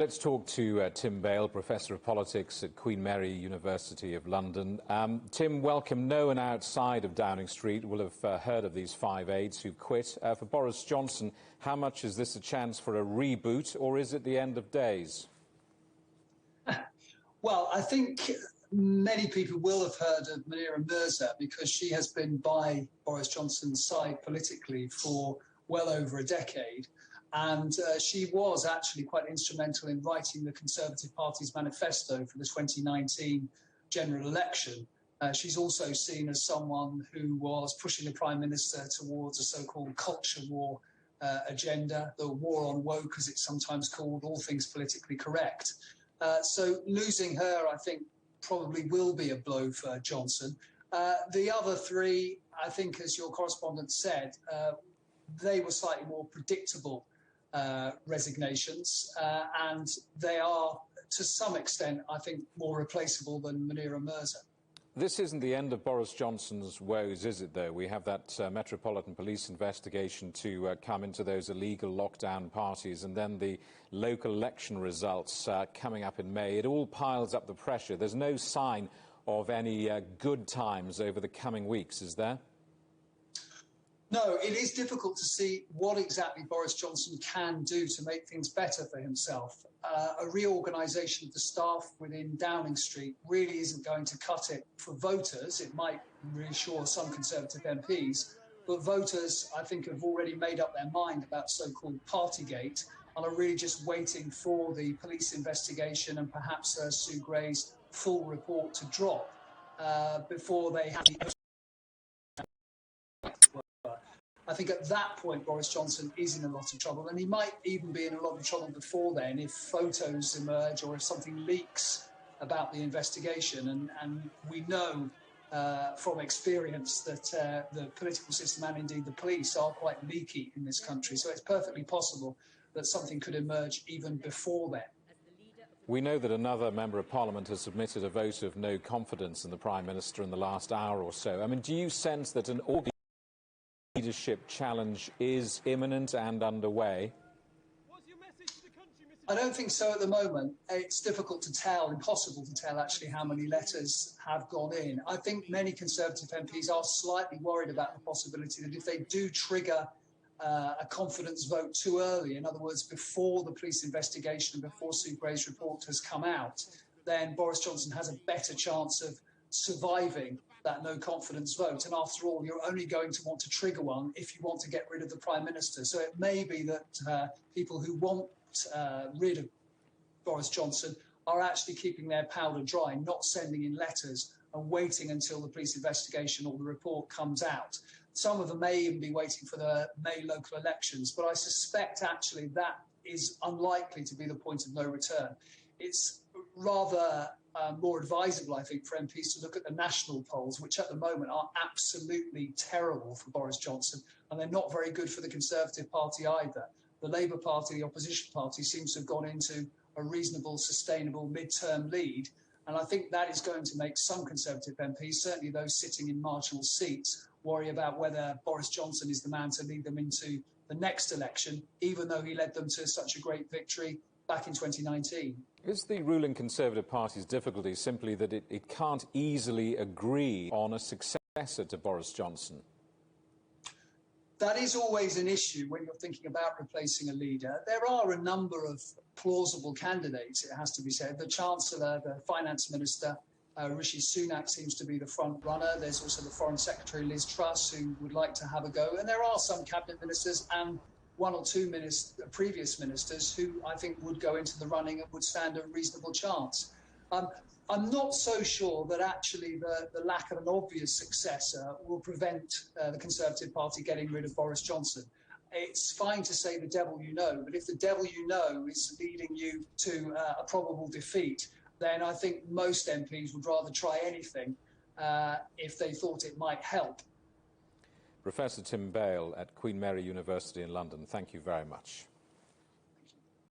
Let's talk to Tim Bale, Professor of Politics at Queen Mary University of London. Tim, welcome. No one outside of Downing Street will have heard of these 5 aides who quit. For Boris Johnson, how much is this a chance for a reboot, or is it the end of days? Well, I think many people will have heard of Munira Mirza because she has been by Boris Johnson's side politically for well over a decade. And she was actually quite instrumental in writing the Conservative Party's manifesto for the 2019 general election. She's also seen as someone who was pushing the Prime Minister towards a so-called culture war agenda, the war on woke, as it's sometimes called, all things politically correct. So losing her, I think, probably will be a blow for Johnson. The other three, I think, as your correspondent said, they were slightly more predictable resignations, and they are, to some extent, I think, more replaceable than Munira Mirza. This isn't the end of Boris Johnson's woes, is it, though? We have that Metropolitan Police investigation to come into those illegal lockdown parties, and then the local election results coming up in May. It all piles up the pressure. There's no sign of any good times over the coming weeks, is there? No, it is difficult to see what exactly Boris Johnson can do to make things better for himself. A reorganisation of the staff within Downing Street really isn't going to cut it for voters. It might reassure some Conservative MPs, but voters, I think, have already made up their mind about so-called Partygate and are really just waiting for the police investigation and perhaps Sue Gray's full report to drop before they have the... I think at that point, Boris Johnson is in a lot of trouble, and he might even be in a lot of trouble before then if photos emerge or if something leaks about the investigation. And we know from experience that the political system and indeed the police are quite leaky in this country. So it's perfectly possible that something could emerge even before then. We know that another Member of Parliament has submitted a vote of no confidence in the Prime Minister in the last hour or so. I mean, do you sense that an leadership challenge is imminent and underway? I don't think so at the moment. It's difficult to tell, impossible to tell actually how many letters have gone in. I think many Conservative MPs are slightly worried about the possibility that if they do trigger a confidence vote too early, in other words, before the police investigation, before Sue Gray's report has come out, then Boris Johnson has a better chance of surviving that no confidence vote. And after all, you're only going to want to trigger one if you want to get rid of the Prime Minister. So it may be that people who want rid of Boris Johnson are actually keeping their powder dry, not sending in letters and waiting until the police investigation or the report comes out. Some of them may even be waiting for the May local elections, but I suspect actually that is unlikely to be the point of no return. It's rather more advisable, I think, for MPs to look at the national polls, which at the moment are absolutely terrible for Boris Johnson, and they're not very good for the Conservative Party either. The Labour Party, the opposition party, seems to have gone into a reasonable, sustainable mid-term lead, and I think that is going to make some Conservative MPs, certainly those sitting in marginal seats, worry about whether Boris Johnson is the man to lead them into the next election, even though he led them to such a great victory back in 2019. Is the ruling Conservative Party's difficulty simply that it can't easily agree on a successor to Boris Johnson? That is always an issue when you're thinking about replacing a leader. There are a number of plausible candidates, it has to be said. The Chancellor, the Finance Minister, Rishi Sunak seems to be the front runner. There's also the Foreign Secretary, Liz Truss, who would like to have a go. And there are some cabinet ministers and one or two previous ministers who I think would go into the running and would stand a reasonable chance. I'm not so sure that actually the lack of an obvious successor will prevent the Conservative Party getting rid of Boris Johnson. It's fine to say the devil you know, but if the devil you know is leading you to a probable defeat, then I think most MPs would rather try anything if they thought it might help. Professor Tim Bale at Queen Mary University in London, thank you very much.